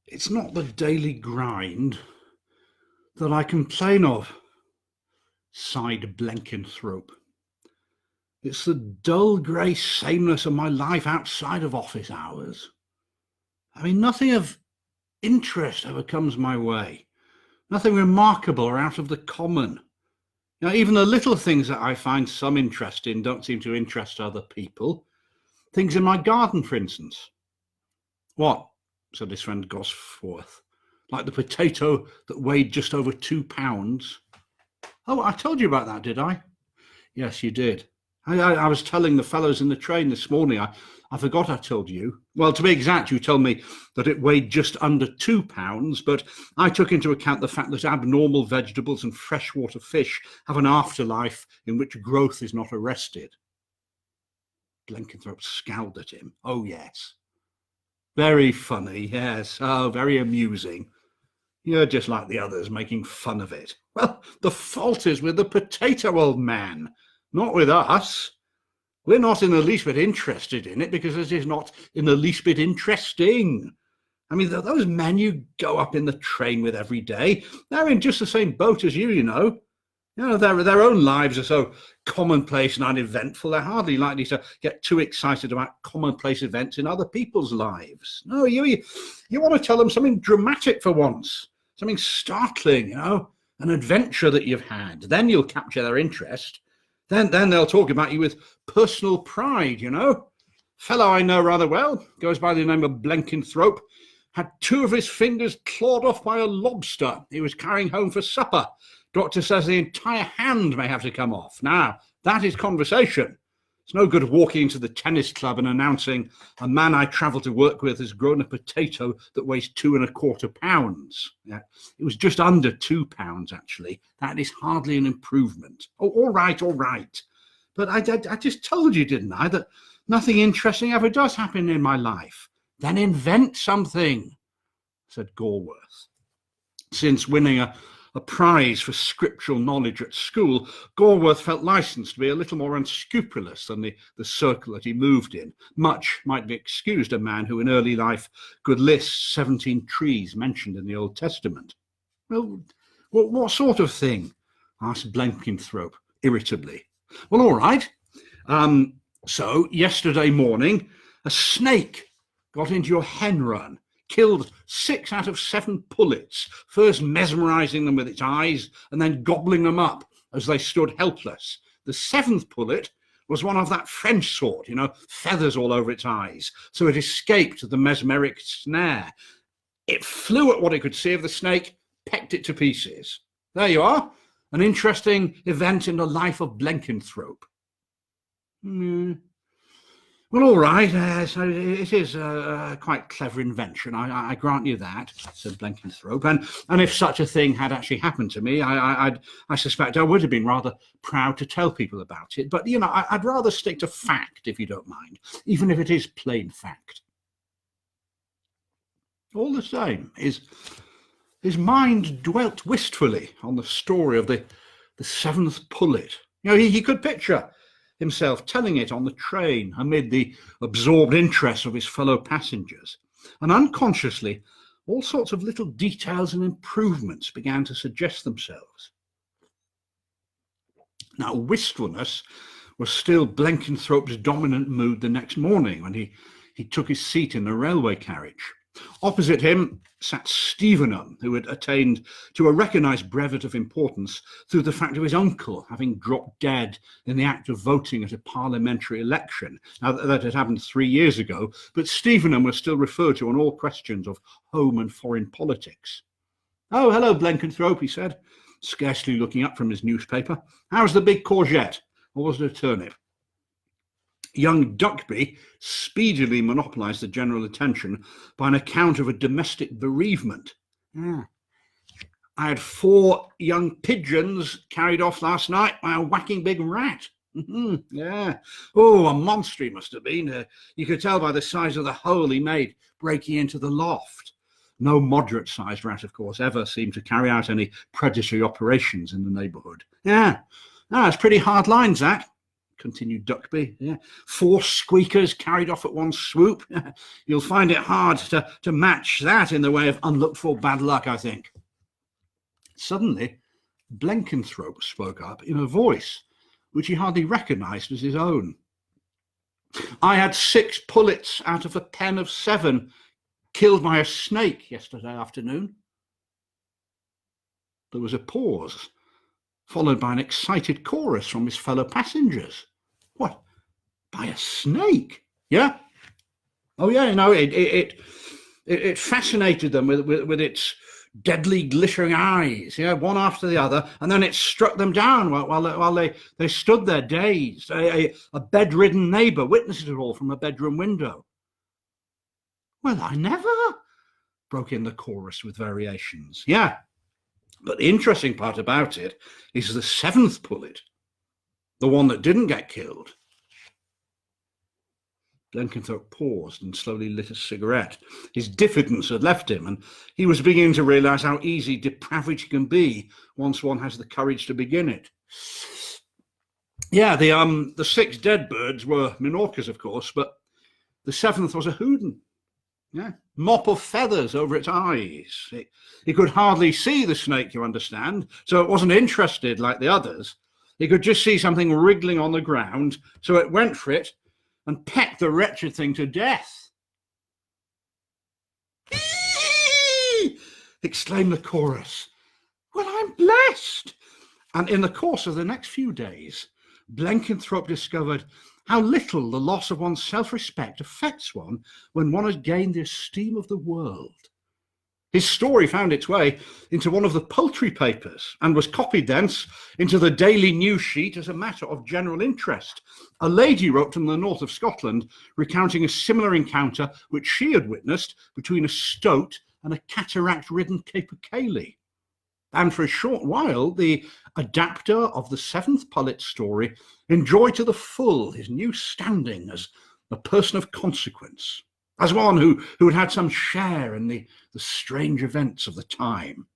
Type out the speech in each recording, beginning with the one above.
It's not the daily grind that I complain of, sighed Blenkinthrope. It's the dull grey sameness of my life outside of office hours. I mean, nothing of interest ever comes my way. Nothing remarkable or out of the common. You know, even the little things that I find some interest in don't seem to interest other people. Things in my garden, for instance. What? Said his friend Gosforth. Like the potato that weighed just over 2 pounds. Oh, I told you about that, did I? Yes, you did. I was telling the fellows in the train this morning. I forgot I told you. Well, to be exact, you told me that it weighed just under 2 pounds, but I took into account the fact that abnormal vegetables and freshwater fish have an afterlife in which growth is not arrested. Blenkinthrope scowled at him. Oh, yes. Very funny, yes. Oh, very amusing. You're just like the others, making fun of it. Well, the fault is with the potato, old man, not with us. We're not in the least bit interested in it because it is not in the least bit interesting. I mean, those men you go up in the train with every day, they're in just the same boat as you know. You know, their own lives are so commonplace and uneventful, they're hardly likely to get too excited about commonplace events in other people's lives. No, you want to tell them something dramatic for once, something startling, you know, an adventure that you've had. Then you'll capture their interest. Then they'll talk about you with personal pride, you know. Fellow I know rather well, goes by the name of Blenkinthrope, had 2 of his fingers clawed off by a lobster he was carrying home for supper. Doctor says the entire hand may have to come off. Now, that is conversation. It's no good walking into the tennis club and announcing a man I travel to work with has grown a potato that weighs 2¼ pounds. Yeah, it was just under 2 pounds, actually. That is hardly an improvement. Oh, all right. But I just told you, didn't I, that nothing interesting ever does happen in my life. Then invent something, said Gorworth. Since winning a prize for scriptural knowledge at school, Gorworth felt licensed to be a little more unscrupulous than the circle that he moved in. Much might be excused a man who in early life could list 17 trees mentioned in the Old Testament. Well, what sort of thing? Asked Blenkinthrope irritably. Well, all right. So yesterday morning, a snake got into your hen run, killed 6 out of 7 pullets, first mesmerizing them with its eyes and then gobbling them up as they stood helpless. The 7th pullet was one of that French sort, you know, feathers all over its eyes, so it escaped the mesmeric snare. It flew at what it could see of the snake, pecked it to pieces. There you are, an interesting event in the life of Blenkinthrope. Well, all right, so it is a quite clever invention, I grant you that, said Blenkinthrope, and if such a thing had actually happened to me, I suspect I would have been rather proud to tell people about it, but, you know, I'd rather stick to fact, if you don't mind, even if it is plain fact. All the same, his mind dwelt wistfully on the story of the 7th pullet. You know, he could picture himself telling it on the train amid the absorbed interest of his fellow passengers, and unconsciously all sorts of little details and improvements began to suggest themselves. Now, wistfulness was still Blenkinthrope's dominant mood the next morning when he took his seat in the railway carriage. Opposite him sat Stevenham, who had attained to a recognised brevet of importance through the fact of his uncle having dropped dead in the act of voting at a parliamentary election. Now, that had happened 3 years ago, but Stevenham was still referred to on all questions of home and foreign politics. Oh, hello, Blenkinthrope, he said, scarcely looking up from his newspaper. How's the big courgette? Or was it a turnip? Young Duckby speedily monopolised the general attention by an account of a domestic bereavement. I had 4 young pigeons carried off last night by a whacking big rat. Yeah. Oh, a monster he must have been. You could tell by the size of the hole he made breaking into the loft. No moderate-sized rat, of course, ever seemed to carry out any predatory operations in the neighbourhood. Yeah. No, it's pretty hard lines, that. continued Duckby. Yeah. 4 squeakers carried off at one swoop. You'll find it hard to match that in the way of unlooked-for bad luck, I think. Suddenly, Blenkinthrope spoke up in a voice which he hardly recognised as his own. I had 6 pullets out of a pen of 7 killed by a snake yesterday afternoon. There was a pause, followed by an excited chorus from his fellow passengers. What? By a snake? Yeah? Oh, yeah, no, it fascinated them with its deadly glittering eyes, yeah, one after the other, and then it struck them down while they stood there dazed. A bedridden neighbour witnessed it all from a bedroom window. Well, I never, broke in the chorus with variations. Yeah, but the interesting part about it is the 7th pullet, the one that didn't get killed. Blenkinthrope paused and slowly lit a cigarette. His diffidence had left him, and he was beginning to realise how easy depravity can be once one has the courage to begin it. Yeah, the 6 dead birds were minorcas, of course, but the 7th was a hoodoo. Yeah, mop of feathers over its eyes. He could hardly see the snake, you understand, so it wasn't interested like the others. He could just see something wriggling on the ground, so it went for it and pecked the wretched thing to death. Exclaimed the chorus. Well, I'm blessed. And in the course of the next few days, Blenkinthrope discovered how little the loss of one's self-respect affects one when one has gained the esteem of the world. His story found its way into one of the poultry papers and was copied thence into the daily news sheet as a matter of general interest. A lady wrote from the north of Scotland recounting a similar encounter which she had witnessed between a stoat and a cataract-ridden capercaillie. And for a short while, the adapter of the 7th Pullet story enjoyed to the full his new standing as a person of consequence, as one who had had some share in the strange events of the time.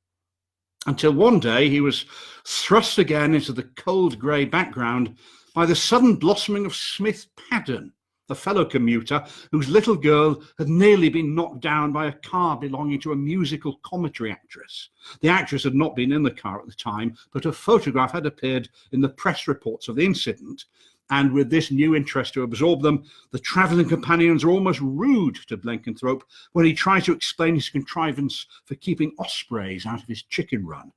Until one day he was thrust again into the cold grey background by the sudden blossoming of Smith Paddon, a fellow commuter whose little girl had nearly been knocked down by a car belonging to a musical commentary actress. The actress had not been in the car at the time, but her photograph had appeared in the press reports of the incident, and with this new interest to absorb them, the travelling companions were almost rude to Blenkinthrope when he tried to explain his contrivance for keeping ospreys out of his chicken run.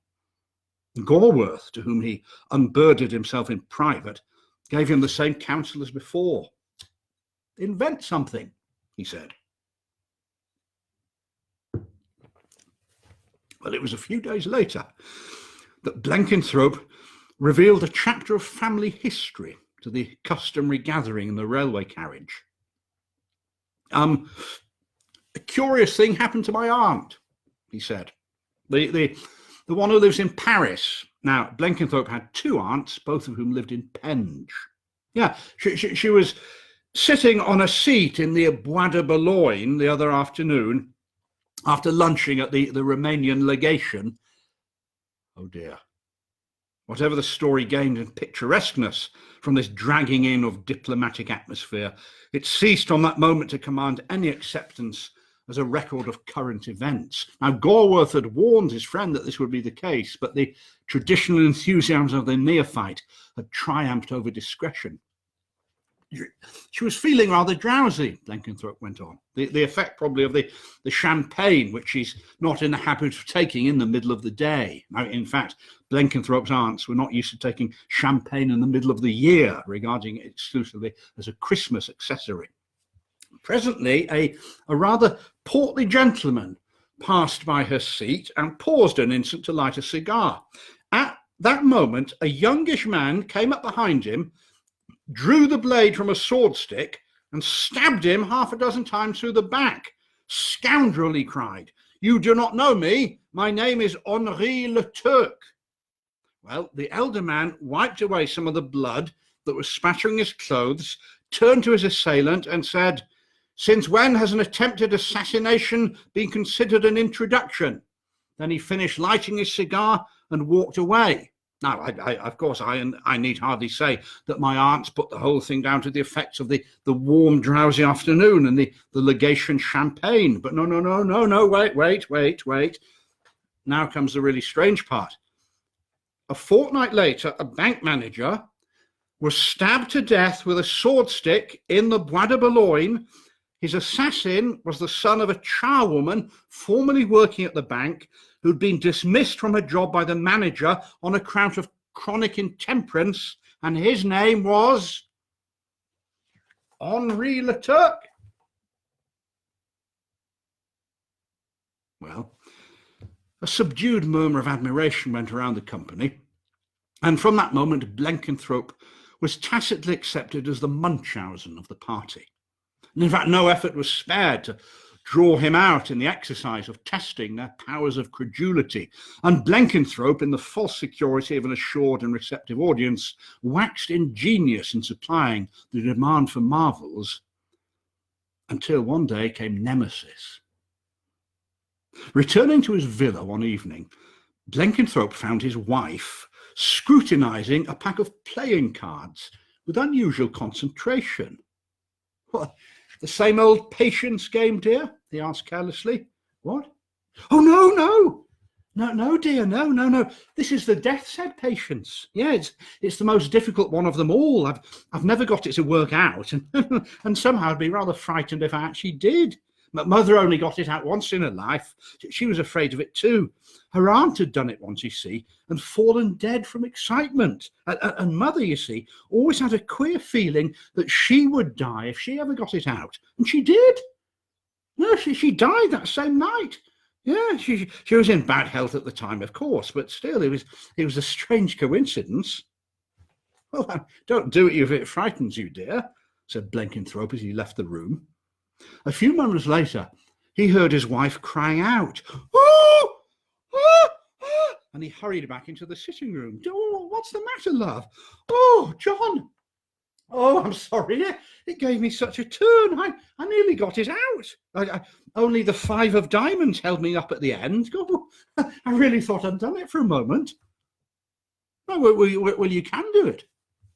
Gorworth, to whom he unburdened himself in private, gave him the same counsel as before. Invent something, he said. Well, it was a few days later that Blenkinthrope revealed a chapter of family history to the customary gathering in the railway carriage. A curious thing happened to my aunt, he said. The one who lives in Paris. Now, Blenkinthrope had 2 aunts, both of whom lived in Penge. Yeah, she was sitting on a seat in the Bois de Boulogne the other afternoon after lunching at the Romanian legation. Oh dear. Whatever the story gained in picturesqueness from this dragging in of diplomatic atmosphere, it ceased on that moment to command any acceptance as a record of current events. Now, Gorworth had warned his friend that this would be the case, but the traditional enthusiasm of the neophyte had triumphed over discretion. She was feeling rather drowsy, Blenkinthrope went on. The effect probably of the champagne, which she's not in the habit of taking in the middle of the day. Now, in fact, Blenkinthrope's aunts were not used to taking champagne in the middle of the year, regarding it exclusively as a Christmas accessory. Presently, a rather portly gentleman passed by her seat and paused an instant to light a cigar. At that moment, a youngish man came up behind him, drew the blade from a sword stick and stabbed him 6 times through the back. Scoundrel, he cried, you do not know me. My name is Henri Le Turc. Well, the elder man wiped away some of the blood that was spattering his clothes, turned to his assailant and said, since when has an attempted assassination been considered an introduction? Then he finished lighting his cigar and walked away. Now, of course, I need hardly say that my aunts put the whole thing down to the effects of the warm, drowsy afternoon and the legation champagne. But no, wait. Now comes the really strange part. A fortnight later, a bank manager was stabbed to death with a sword stick in the Bois de Boulogne. His assassin was the son of a charwoman formerly working at the bank who'd been dismissed from her job by the manager on account of chronic intemperance, and his name was Henri Le Turc. Well, a subdued murmur of admiration went around the company, and from that moment Blenkinthrope was tacitly accepted as the Munchausen of the party. And in fact, no effort was spared to draw him out in the exercise of testing their powers of credulity. And Blenkinthrope, in the false security of an assured and receptive audience, waxed ingenious in supplying the demand for marvels, until one day came Nemesis. Returning to his villa one evening, Blenkinthrope found his wife scrutinizing a pack of playing cards with unusual concentration. "What, the same old patience game, dear?" he asked carelessly. "What? Oh, no, dear, no. This is the death's head patience. Yeah, it's the most difficult one of them all. I've never got it to work out, and somehow I'd be rather frightened if I actually did. Mother only got it out once in her life. She was afraid of it too. Her aunt had done it once, you see, and fallen dead from excitement. And Mother, you see, always had a queer feeling that she would die if she ever got it out. And she did. No, she died that same night. Yeah, she was in bad health at the time, of course, but still, it was a strange coincidence." "Well, don't do it if it frightens you, dear," said Blenkinthrope as he left the room. A few moments later, he heard his wife crying out, "Oh! Ah! Ah!" and he hurried back into the sitting room. "Oh, what's the matter, love?" "Oh, John! Oh, I'm sorry. It gave me such a turn. I nearly got it out. Only the 5 of diamonds held me up at the end. Oh, I really thought I'd done it for a moment." "Oh, well, you can do it,"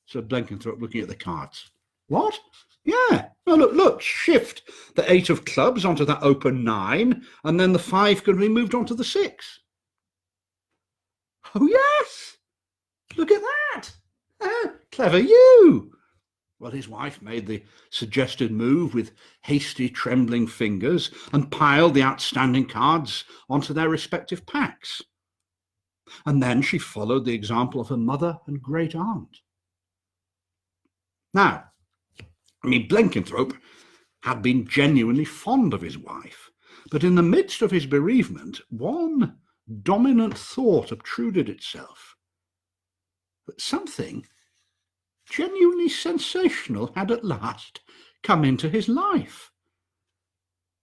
said Blenkinthrope, looking at the cards. "What? Yeah. Oh, look, shift the 8 of clubs onto that open 9, and then the 5 can be moved onto the 6. "Oh, yes. Look at that. Clever you." Well, his wife made the suggested move with hasty, trembling fingers and piled the outstanding cards onto their respective packs. And then she followed the example of her mother and great aunt. Now, Blenkinthrope had been genuinely fond of his wife, but in the midst of his bereavement, one dominant thought obtruded itself: that something genuinely sensational had at last come into his life.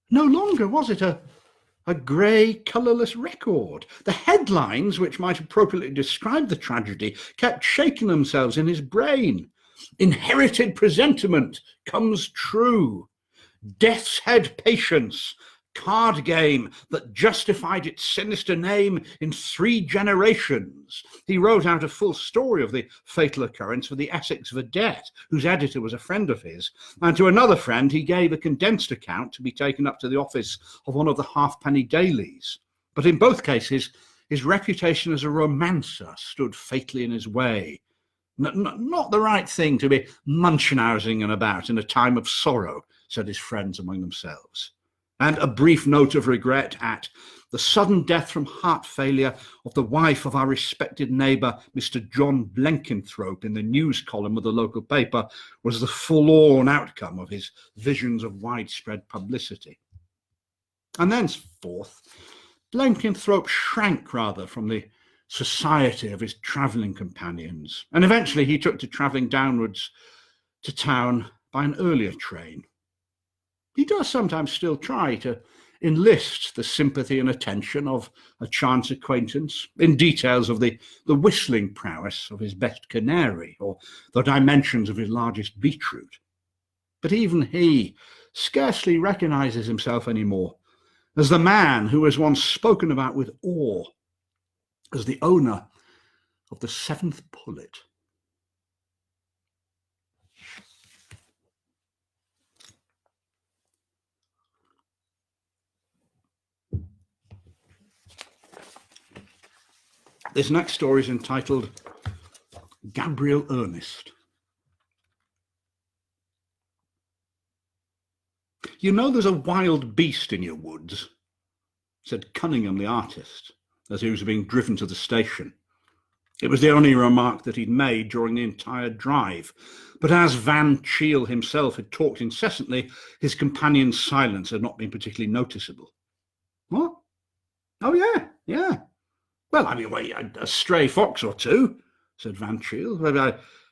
No longer was it a grey, colourless record. The headlines, which might appropriately describe the tragedy, kept shaking themselves in his brain. "Inherited presentiment comes true. Death's head patience. Card game that justified its sinister name in 3 generations." He wrote out a full story of the fatal occurrence for the Essex Vedette, whose editor was a friend of his, and to another friend he gave a condensed account to be taken up to the office of one of the halfpenny dailies. But in both cases, his reputation as a romancer stood fatally in his way. Not the right thing to be Munchausening about in a time of sorrow, said his friends among themselves. And a brief note of regret at the sudden death from heart failure of the wife of our respected neighbour, Mr. John Blenkinthrope, in the news column of the local paper, was the forlorn outcome of his visions of widespread publicity. And thenceforth, Blenkinthrope shrank rather from the society of his travelling companions, and eventually he took to travelling downwards to town by an earlier train. He does sometimes still try to enlist the sympathy and attention of a chance acquaintance in details of the whistling prowess of his best canary or the dimensions of his largest beetroot. But even he scarcely recognises himself anymore as the man who was once spoken about with awe as the owner of the seventh pullet. This next story is entitled Gabriel Ernest. "You know there's a wild beast in your woods," said Cunningham the artist, as he was being driven to the station. It was the only remark that he'd made during the entire drive, but as Van Cheele himself had talked incessantly, his companion's silence had not been particularly noticeable. "What? Oh, yeah. Well, I mean, a stray fox or two," said Van Cheele.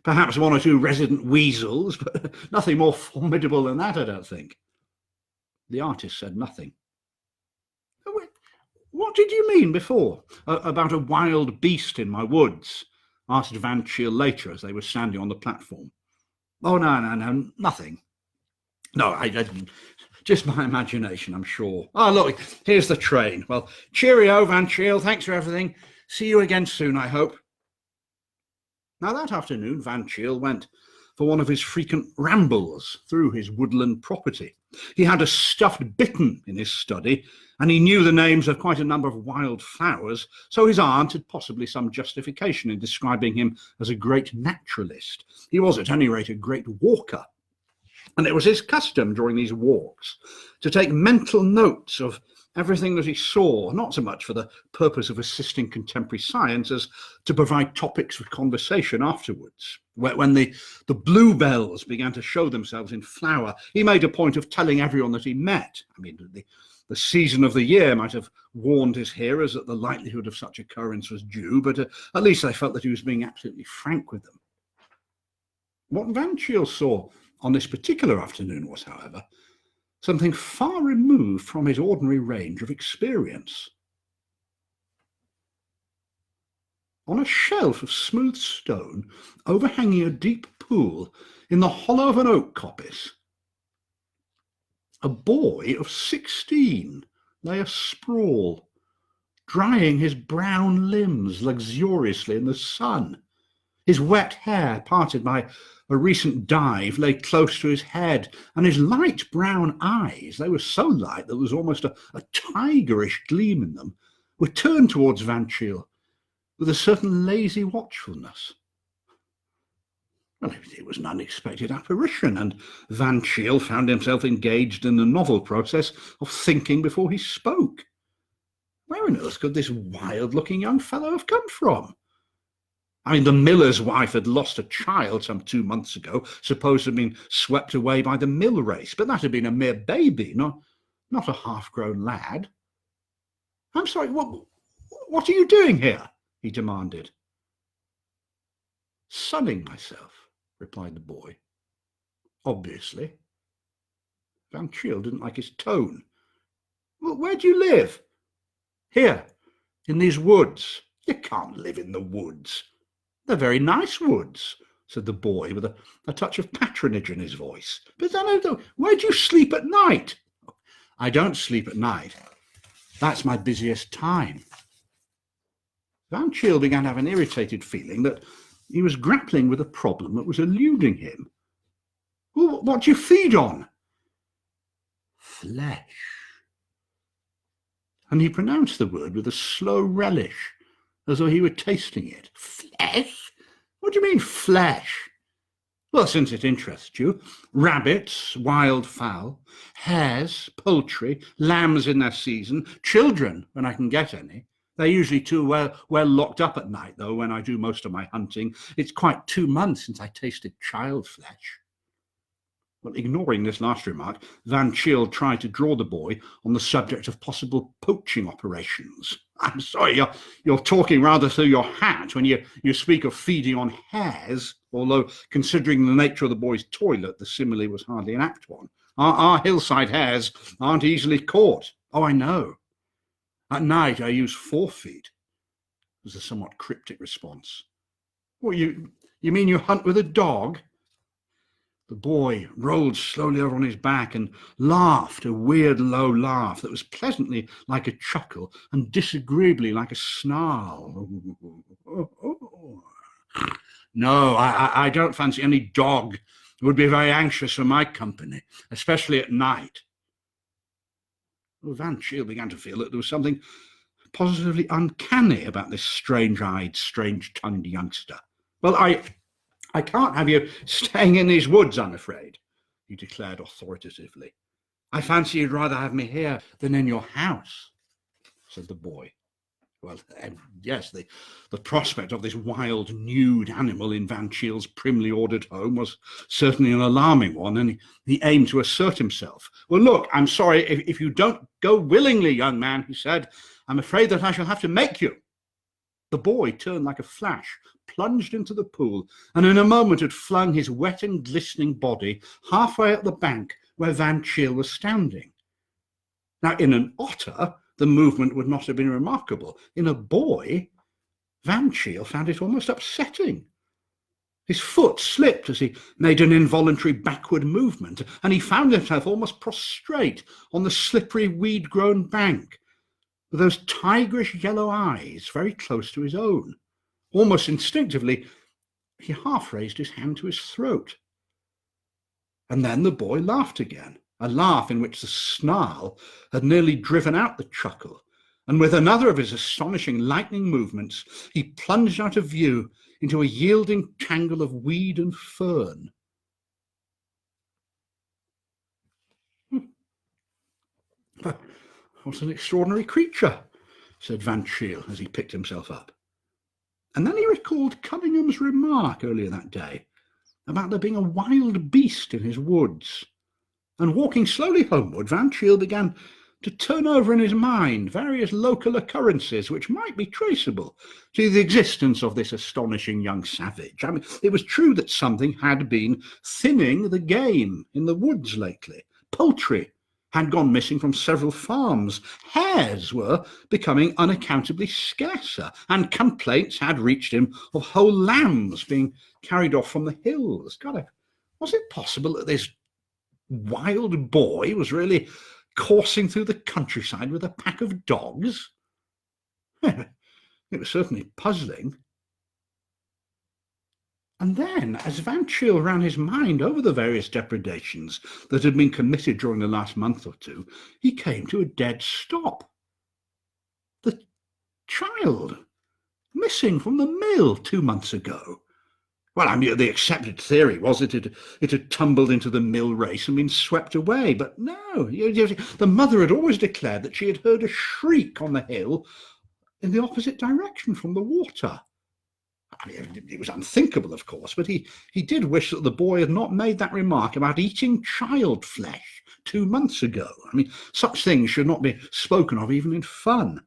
"Perhaps one or two resident weasels, but nothing more formidable than that, I don't think." The artist said nothing. "What did you mean before about a wild beast in my woods?" asked Van Cheele later as they were standing on the platform. "Oh, no, nothing. No, I just my imagination, I'm sure. Oh, look, here's the train. Well, cheerio, Van Cheele. Thanks for everything. See you again soon, I hope." Now, that afternoon, Van Cheele went for one of his frequent rambles through his woodland property. He had a stuffed bittern in his study, and he knew the names of quite a number of wild flowers, so his aunt had possibly some justification in describing him as a great naturalist. He was at any rate a great walker, and it was his custom during these walks to take mental notes of everything that he saw, not so much for the purpose of assisting contemporary science as to provide topics for conversation afterwards. When the bluebells began to show themselves in flower, he made a point of telling everyone that he met. I mean, the season of the year might have warned his hearers that the likelihood of such occurrence was due, but at least they felt that he was being absolutely frank with them. What Van Cheele saw on this particular afternoon was, however, something far removed from his ordinary range of experience. On a shelf of smooth stone, overhanging a deep pool in the hollow of an oak coppice, a boy of 16 lay asprawl, drying his brown limbs luxuriously in the sun. His wet hair, parted by a recent dive, lay close to his head, and his light brown eyes, they were so light that there was almost a tigerish gleam in them, were turned towards Van Cheele with a certain lazy watchfulness. Well, it was an unexpected apparition, and Van Cheele found himself engaged in the novel process of thinking before he spoke. Where on earth could this wild-looking young fellow have come from? I mean, the miller's wife had lost a child some 2 months ago, supposed to have been swept away by the mill race, but that had been a mere baby, not a half-grown lad. "I'm sorry, what are you doing here?" he demanded. "Sunning myself," replied the boy. Obviously. Van Cheele didn't like his tone. "Well, where do you live?" "Here, in these woods." "You can't live in the woods." "They're very nice woods," said the boy, with a touch of patronage in his voice. "But where do you sleep at night?" "I don't sleep at night. That's my busiest time." Van Cheele began to have an irritated feeling that he was grappling with a problem that was eluding him. "Well, what do you feed on?" "Flesh." And he pronounced the word with a slow relish, as though he were tasting it. "Flesh? What do you mean, flesh?" "Well, since it interests you, rabbits, wild fowl, hares, poultry, lambs in their season, children when I can get any. They're usually too well locked up at night, though, when I do most of my hunting. It's quite 2 months since I tasted child flesh." Well, ignoring this last remark, Van Cheele tried to draw the boy on the subject of possible poaching operations. "I'm sorry, you're talking rather through your hat when you speak of feeding on hares, although considering the nature of the boy's toilet, the simile was hardly an apt one. Our hillside hares aren't easily caught." "Oh, I know. At night I use forefeet," was a somewhat cryptic response. "What, you mean you hunt with a dog?" The boy rolled slowly over on his back and laughed a weird low laugh that was pleasantly like a chuckle and disagreeably like a snarl. No, I don't fancy any dog would be very anxious for my company, especially at night. Well, Van Cheele began to feel that there was something positively uncanny about this strange-eyed, strange-tongued youngster. Well, I can't have you staying in these woods, I'm afraid, he declared authoritatively. I fancy you'd rather have me here than in your house, said the boy. Well, yes, the prospect of this wild, nude animal in Van Cheele's primly ordered home was certainly an alarming one, and he aimed to assert himself. Well, look, I'm sorry, if you don't go willingly, young man, he said, I'm afraid that I shall have to make you. The boy turned like a flash, plunged into the pool, and in a moment had flung his wet and glistening body halfway up the bank where Van Cheele was standing. Now, in an otter, the movement would not have been remarkable. In a boy, Van Cheele found it almost upsetting. His foot slipped as he made an involuntary backward movement, and he found himself almost prostrate on the slippery, weed-grown bank, with those tigerish yellow eyes very close to his own. Almost instinctively, he half raised his hand to his throat. And then the boy laughed again, a laugh in which the snarl had nearly driven out the chuckle, and with another of his astonishing lightning movements, he plunged out of view into a yielding tangle of weed and fern. What an extraordinary creature, said Van Cheele as he picked himself up. And then he recalled Cunningham's remark earlier that day about there being a wild beast in his woods. And walking slowly homeward, Van Cheele began to turn over in his mind various local occurrences which might be traceable to the existence of this astonishing young savage. I mean, it was true that something had been thinning the game in the woods lately. Poultry had gone missing from several farms. Hares were becoming unaccountably scarcer, and complaints had reached him of whole lambs being carried off from the hills. God, was it possible that this wild boy was really coursing through the countryside with a pack of dogs? It was certainly puzzling. And then, as Van Cheele ran his mind over the various depredations that had been committed during the last month or two, he came to a dead stop. The child, missing from the mill 2 months ago. Well, I mean, the accepted theory was that it had tumbled into the mill race and been swept away. But no, the mother had always declared that she had heard a shriek on the hill in the opposite direction from the water. I mean, it was unthinkable, of course, but he did wish that the boy had not made that remark about eating child flesh 2 months ago. I mean, such things should not be spoken of even in fun.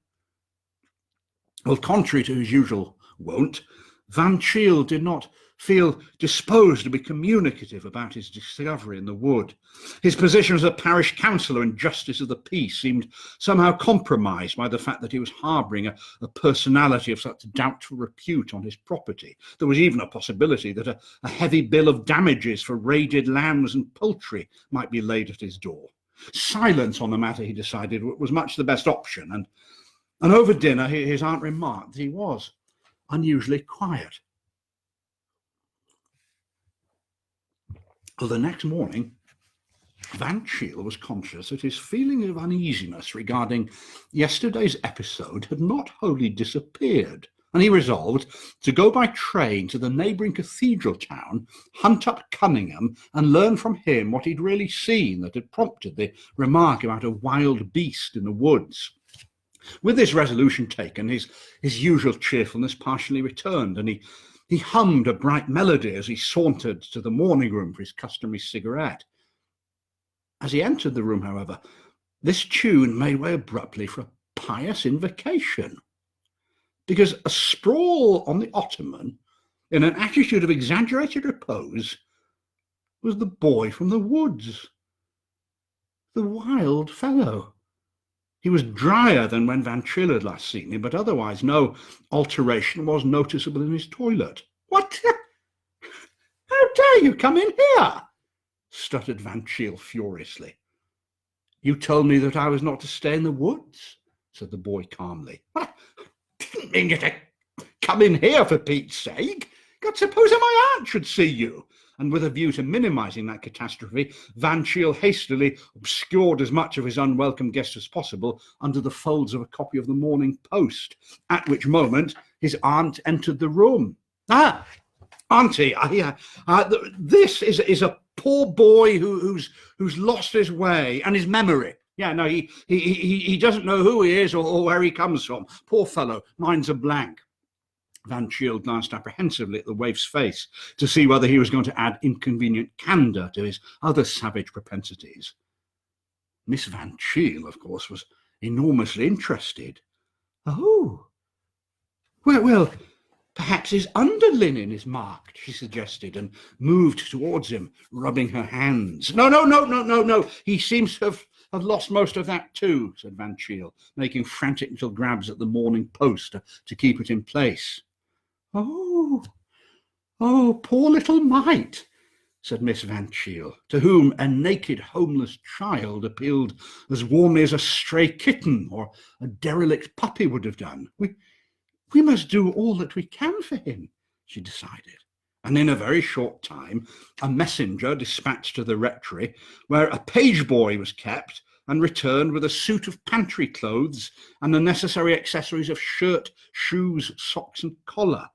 Well, contrary to his usual wont, Van Cheele did not feel disposed to be communicative about his discovery in the wood. His position as a parish councillor and justice of the peace seemed somehow compromised by the fact that he was harbouring a personality of such doubtful repute on his property. There was even a possibility that a heavy bill of damages for raided lambs and poultry might be laid at his door. Silence on the matter, he decided, was much the best option, and over dinner his aunt remarked that he was unusually quiet. Well, the next morning, Van Cheele was conscious that his feeling of uneasiness regarding yesterday's episode had not wholly disappeared, and he resolved to go by train to the neighbouring cathedral town, hunt up Cunningham, and learn from him what he'd really seen that had prompted the remark about a wild beast in the woods. With this resolution taken, his usual cheerfulness partially returned, and he hummed a bright melody as he sauntered to the morning room for his customary cigarette. As he entered the room, however, this tune made way abruptly for a pious invocation, because asprawl on the ottoman, in an attitude of exaggerated repose, was the boy from the woods, the wild fellow. He was drier than when Van Cheele had last seen him, but otherwise no alteration was noticeable in his toilet. "What? How dare you come in here?" stuttered Van Cheele furiously. "You told me that I was not to stay in the woods," said the boy calmly. "I didn't mean you to come in here, for Pete's sake. God, supposing my aunt should see you. And with a view to minimising that catastrophe, Van Shiel hastily obscured as much of his unwelcome guest as possible under the folds of a copy of the Morning Post, at which moment his aunt entered the room. "Ah, Auntie, this is a poor boy who's lost his way and his memory. Yeah, no, he doesn't know who he is or where he comes from. Poor fellow, mind's a blank." Van Shiel glanced apprehensively at the waif's face to see whether he was going to add inconvenient candour to his other savage propensities. Miss Van Shiel, of course, was enormously interested. "Oh, well, perhaps his underlinen is marked," she suggested, and moved towards him, rubbing her hands. No. He seems to have lost most of that too," said Van Shiel, making frantic little grabs at the Morning Post to keep it in place. Oh, poor little mite," said Miss Van Shiel, to whom a naked homeless child appealed as warmly as a stray kitten or a derelict puppy would have done. We must do all that we can for him," she decided. And in a very short time, a messenger dispatched to the rectory, where a page boy was kept, and returned with a suit of pantry clothes and the necessary accessories of shirt, shoes, socks, and collar.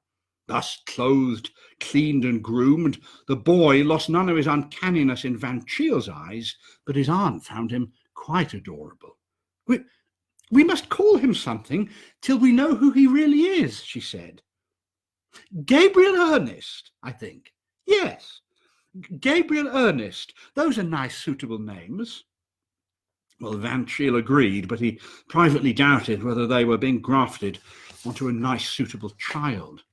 Thus clothed, cleaned, and groomed, the boy lost none of his uncanniness in Van Shiel's eyes, but his aunt found him quite adorable. We must call him something till we know who he really is," she said. "Gabriel Ernest, I think. Yes, Gabriel Ernest. Those are nice, suitable names." Well, Van Shiel agreed, but he privately doubted whether they were being grafted onto a nice, suitable child.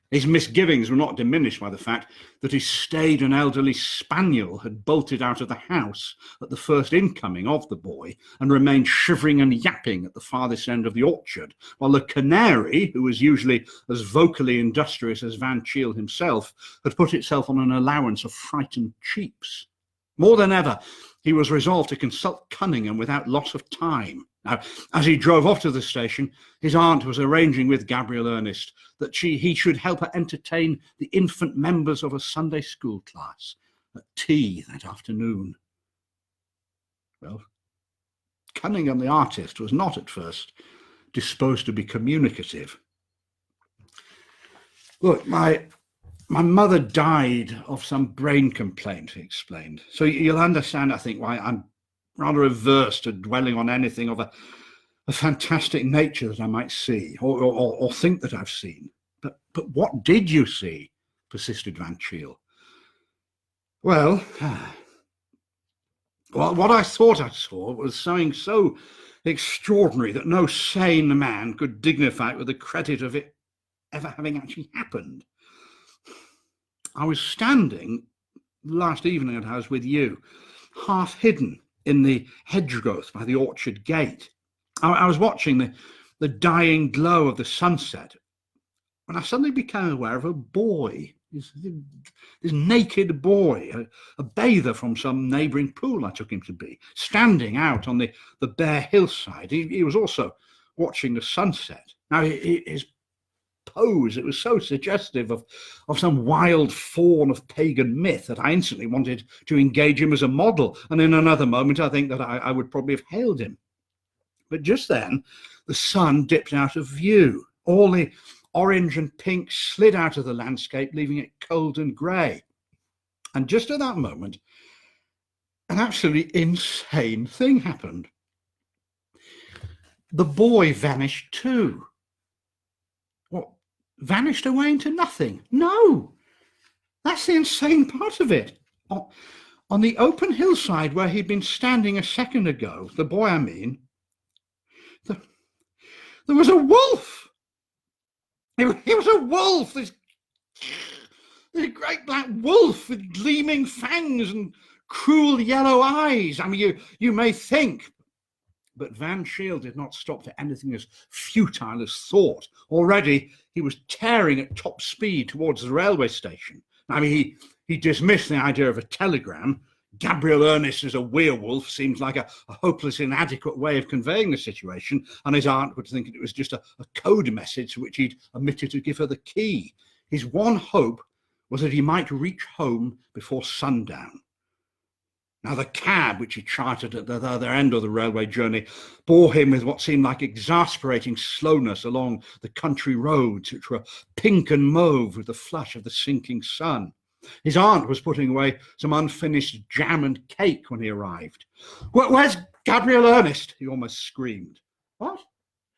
His misgivings were not diminished by the fact that his staid and elderly spaniel had bolted out of the house at the first incoming of the boy and remained shivering and yapping at the farthest end of the orchard, while the canary, who was usually as vocally industrious as Van Shiel himself, had put itself on an allowance of frightened cheeps. More than ever, he was resolved to consult Cunningham without loss of time. Now, as he drove off to the station, his aunt was arranging with Gabriel Ernest that he should help her entertain the infant members of a Sunday school class at tea that afternoon. Well, Cunningham the artist was not at first disposed to be communicative. "Look, my mother died of some brain complaint," he explained. "So you'll understand, I think, why I'm rather averse to dwelling on anything of a fantastic nature that I might see or think that I've seen." But what did you see?" persisted Van Shiel. Well, what I thought I saw was something so extraordinary that no sane man could dignify it with the credit of it ever having actually happened. I was standing last evening that I was with you, half hidden in the hedge growth by the orchard gate. I was watching the dying glow of the sunset when I suddenly became aware of a boy, this naked boy, a bather from some neighbouring pool I took him to be, standing out on the bare hillside. He was also watching the sunset. Now, his pose, it was so suggestive of some wild faun of pagan myth that I instantly wanted to engage him as a model, and in another moment I think that I would probably have hailed him. But just then the sun dipped out of view. All the orange and pink slid out of the landscape, leaving it cold and grey. And just at that moment, an absolutely insane thing happened. The boy vanished too. What? Vanished away into nothing? No! That's the insane part of it. On the open hillside where he'd been standing a second ago, the boy I mean, there was a wolf. He was a wolf, this great black wolf with gleaming fangs and cruel yellow eyes. I mean, you may think, but Van Shiel did not stop for anything as futile as thought. Already he was tearing at top speed towards the railway station. I mean, he dismissed the idea of a telegram. Gabriel Ernest as a werewolf seems like a hopeless, inadequate way of conveying the situation, and his aunt would think it was just a code message to which he'd omitted to give her the key. His one hope was that he might reach home before sundown. Now, the cab which he chartered at the other end of the railway journey bore him with what seemed like exasperating slowness along the country roads, which were pink and mauve with the flush of the sinking sun. His aunt was putting away some unfinished jam and cake when he arrived. "Where's Gabriel Ernest?" he almost screamed. "What?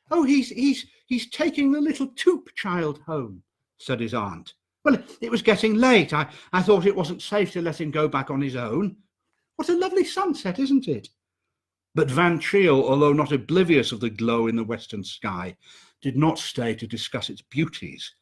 Oh, he's taking the little Toop child home," said his aunt. "Well, it was getting late. I thought it wasn't safe to let him go back on his own. What a lovely sunset, isn't it?" But Van Cheele, although not oblivious of the glow in the western sky, did not stay to discuss its beauties.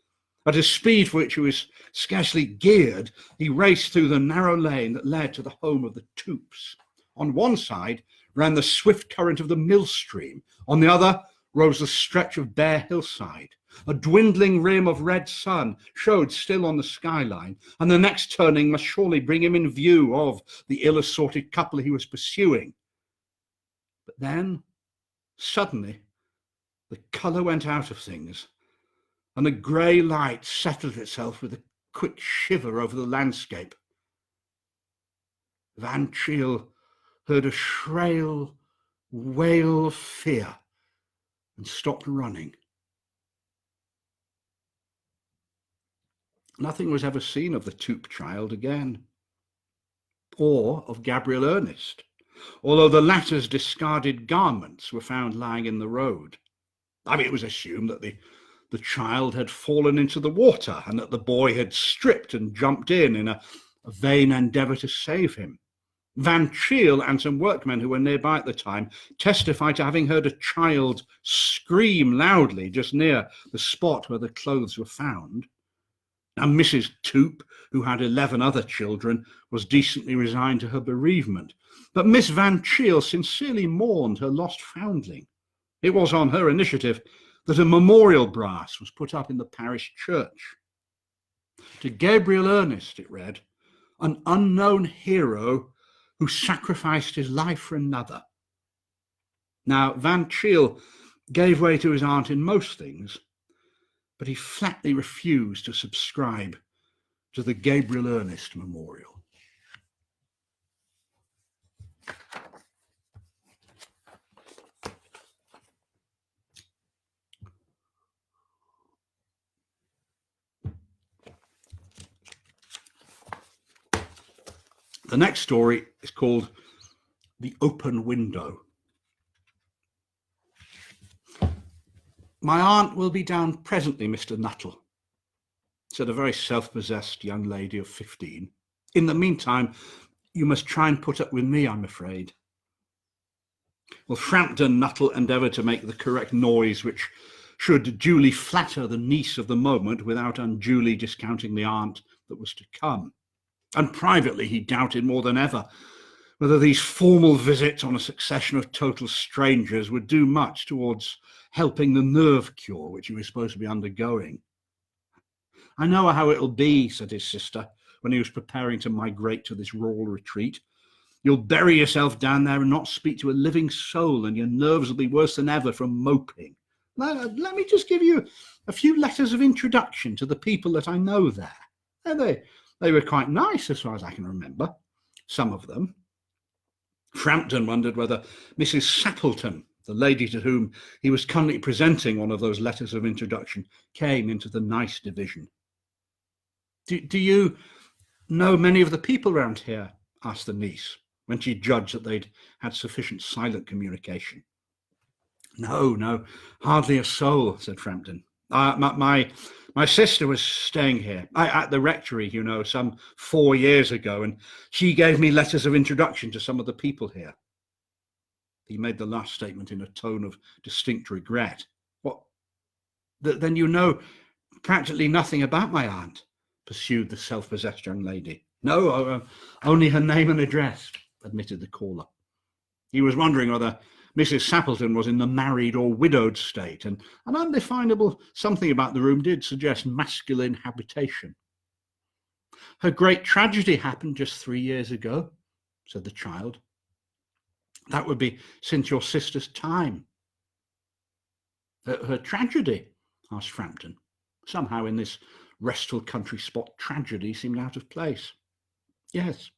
At a speed for which he was scarcely geared, he raced through the narrow lane that led to the home of the Toops. On one side ran the swift current of the mill stream. On the other rose the stretch of bare hillside. A dwindling rim of red sun showed still on the skyline, and the next turning must surely bring him in view of the ill-assorted couple he was pursuing. But then, suddenly, the colour went out of things, and the grey light settled itself with a quick shiver over the landscape. Van Cheele heard a shrill wail of fear and stopped running. Nothing was ever seen of the Toop child again, or of Gabriel Ernest, although the latter's discarded garments were found lying in the road. It was assumed that the child had fallen into the water and that the boy had stripped and jumped in a vain endeavour to save him. Van Cheele and some workmen who were nearby at the time testified to having heard a child scream loudly just near the spot where the clothes were found. Now, Mrs. Toop, who had 11 other children, was decently resigned to her bereavement, but Miss Van Cheele sincerely mourned her lost foundling. It was on her initiative that a memorial brass was put up in the parish church. "To Gabriel Ernest," it read, "an unknown hero who sacrificed his life for another." Now, Van Cheele gave way to his aunt in most things, but he flatly refused to subscribe to the Gabriel Ernest Memorial. The next story is called The Open Window. "My aunt will be down presently, Mr. Nuttall," said a very self-possessed young lady of 15. "In the meantime, you must try and put up with me, I'm afraid." Well, Frampton Nuttall endeavoured to make the correct noise which should duly flatter the niece of the moment without unduly discounting the aunt that was to come. And privately he doubted more than ever whether these formal visits on a succession of total strangers would do much towards helping the nerve cure which he was supposed to be undergoing. "I know how it'll be," said his sister, when he was preparing to migrate to this rural retreat. "You'll bury yourself down there and not speak to a living soul, and your nerves will be worse than ever from moping. Let me just give you a few letters of introduction to the people that I know there. They were quite nice as far as I can remember, some of them." Frampton wondered whether Mrs. Sappleton, the lady to whom he was currently presenting one of those letters of introduction, came into the nice division. Do you know many of the people round here?" asked the niece, when she judged that they'd had sufficient silent communication. No, hardly a soul," said Frampton. My sister was staying here at the rectory, some 4 years ago, and she gave me letters of introduction to some of the people here." He made the last statement in a tone of distinct regret. "What? Then you know practically nothing about my aunt?" pursued the self-possessed young lady. "No, only her name and address," admitted the caller. He was wondering whether Mrs. Sappleton was in the married or widowed state, and an undefinable something about the room did suggest masculine habitation. "Her great tragedy happened just 3 years ago. said the child. That would be since your sister's time. Her tragedy? Asked Frampton. Somehow in this restful country spot, tragedy seemed out of place. Yes.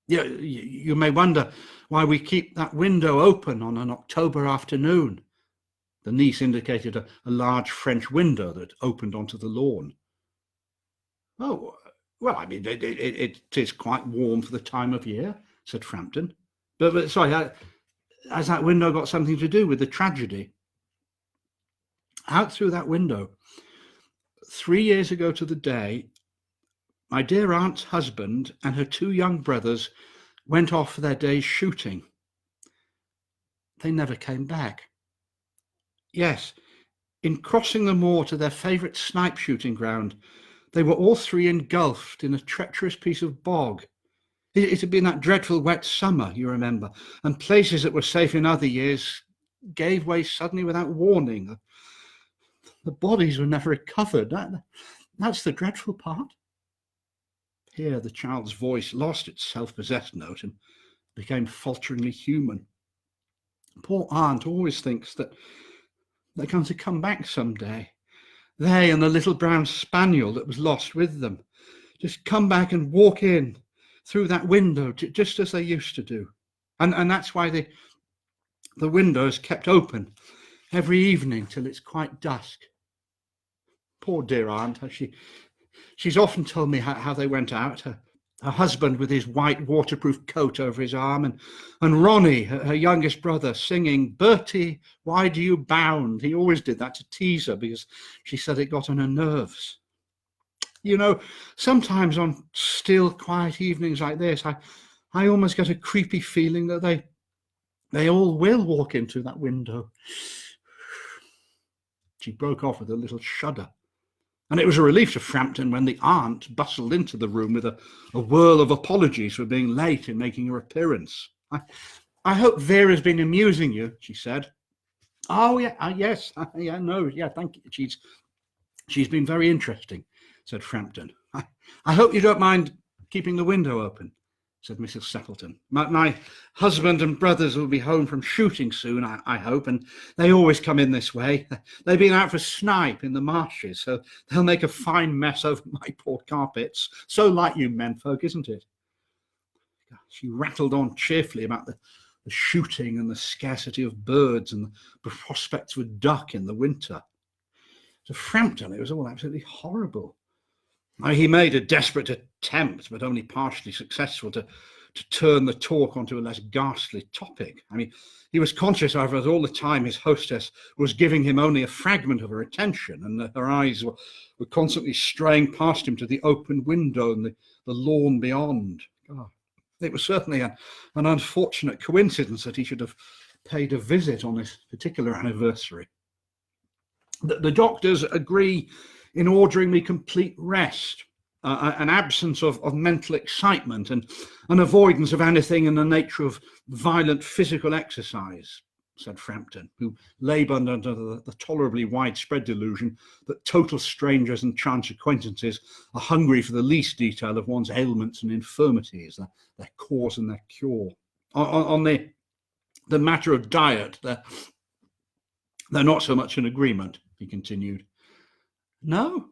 Yeah, you may wonder why we keep that window open on an October afternoon. The niece indicated a large French window that opened onto the lawn. Oh, well, I mean, it is quite warm for the time of year, said Frampton. But sorry, has that window got something to do with the tragedy? Out through that window, 3 years ago to the day, my dear aunt's husband and her 2 young brothers went off for their day's shooting. They never came back. Yes, in crossing the moor to their favourite snipe shooting ground, they were all 3 engulfed in a treacherous piece of bog. It had been that dreadful wet summer, you remember, and places that were safe in other years gave way suddenly without warning. The bodies were never recovered. That's the dreadful part. Here the child's voice lost its self-possessed note and became falteringly human. Poor aunt always thinks that they're going to come back some day. They and the little brown spaniel that was lost with them. Just come back and walk in through that window, just as they used to do. And that's why the window is kept open every evening till it's quite dusk. Poor dear aunt, she's often told me how they went out, her husband with his white waterproof coat over his arm, and Ronnie, her youngest brother, singing, "Bertie, why do you bound?" He always did that to tease her because she said it got on her nerves. You know, sometimes on still, quiet evenings like this, I almost get a creepy feeling that they all will walk into that window. She broke off with a little shudder. And it was a relief to Frampton when the aunt bustled into the room with a whirl of apologies for being late in making her appearance. I hope Vera's been amusing you, she said. Oh, yeah, yes, yeah, no, yeah, thank you. She's been very interesting, said Frampton. I hope you don't mind keeping the window open, said Mrs. Seppleton. My husband and brothers will be home from shooting soon, I hope, and they always come in this way. They've been out for snipe in the marshes, so they'll make a fine mess over my poor carpets. So like you menfolk, isn't it? She rattled on cheerfully about the shooting and the scarcity of birds and the prospects of a duck in the winter. To Frampton, it was all absolutely horrible. He made a desperate attempt, but only partially successful, to turn the talk onto a less ghastly topic. I mean, he was conscious, however, that all the time his hostess was giving him only a fragment of her attention, and that her eyes were constantly straying past him to the open window and the lawn beyond. Oh, it was certainly an unfortunate coincidence that he should have paid a visit on this particular anniversary. The doctors agree in ordering me complete rest, an absence of mental excitement, and an avoidance of anything in the nature of violent physical exercise, said Frampton, who laboured under the tolerably widespread delusion that total strangers and chance acquaintances are hungry for the least detail of one's ailments and infirmities, their cause and their cure. On the matter of diet, they're not so much in agreement, he continued. No,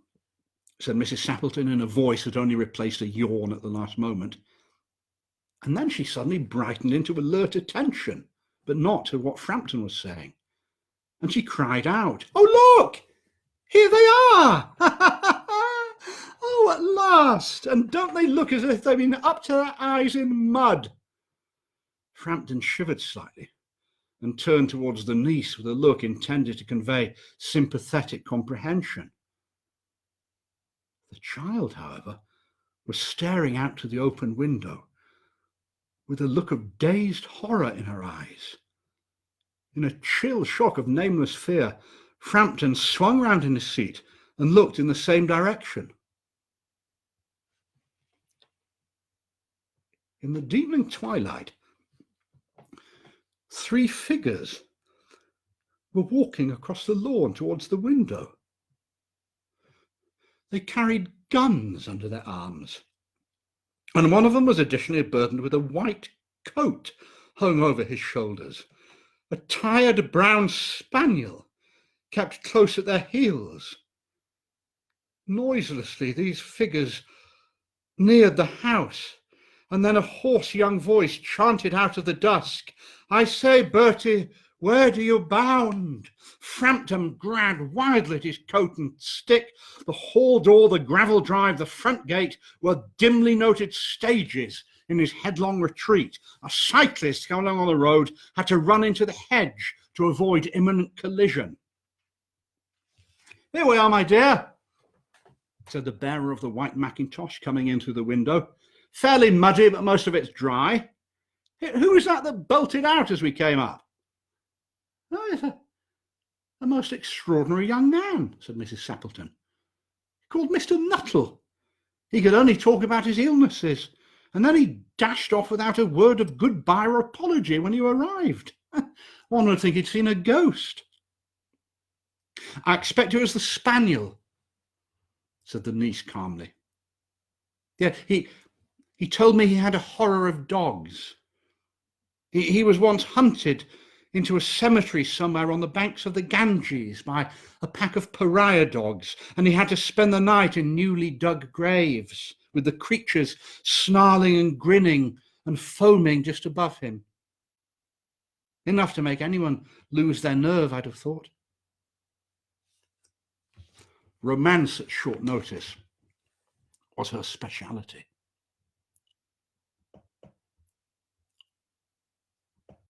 said Mrs. Sappleton in a voice that only replaced a yawn at the last moment. And then she suddenly brightened into alert attention, but not to what Frampton was saying. And she cried out, "Oh, look! Here they are! Oh, at last! And don't they look as if they've been up to their eyes in mud?" Frampton shivered slightly and turned towards the niece with a look intended to convey sympathetic comprehension. The child, however, was staring out to the open window with a look of dazed horror in her eyes. In a chill shock of nameless fear, Frampton swung round in his seat and looked in the same direction. In the deepening twilight, 3 figures were walking across the lawn towards the window. They carried guns under their arms. and one of them was additionally burdened with a white coat hung over his shoulders. A tired brown spaniel kept close at their heels. Noiselessly, these figures neared the house, and then a hoarse young voice chanted out of the dusk, "I say, Bertie, where do you bound?" Frampton grabbed wildly at his coat and stick. The hall door, the gravel drive, the front gate were dimly noted stages in his headlong retreat. A cyclist coming along on the road had to run into the hedge to avoid imminent collision. "Here we are, my dear," said the bearer of the white mackintosh, coming in through the window. "Fairly muddy, but most of it's dry. Who was that bolted out as we came up?" "Oh, it's a most extraordinary young man," said Mrs. Sappleton. "Called Mr. Nuttall. He could only talk about his illnesses, and then he dashed off without a word of goodbye or apology when you arrived. One would think he'd seen a ghost." "I expect it was the spaniel," said the niece calmly. "Yeah, he told me he had a horror of dogs. He was once hunted into a cemetery somewhere on the banks of the Ganges by a pack of pariah dogs, and he had to spend the night in newly dug graves, with the creatures snarling and grinning and foaming just above him. Enough to make anyone lose their nerve, I'd have thought." Romance at short notice was her speciality.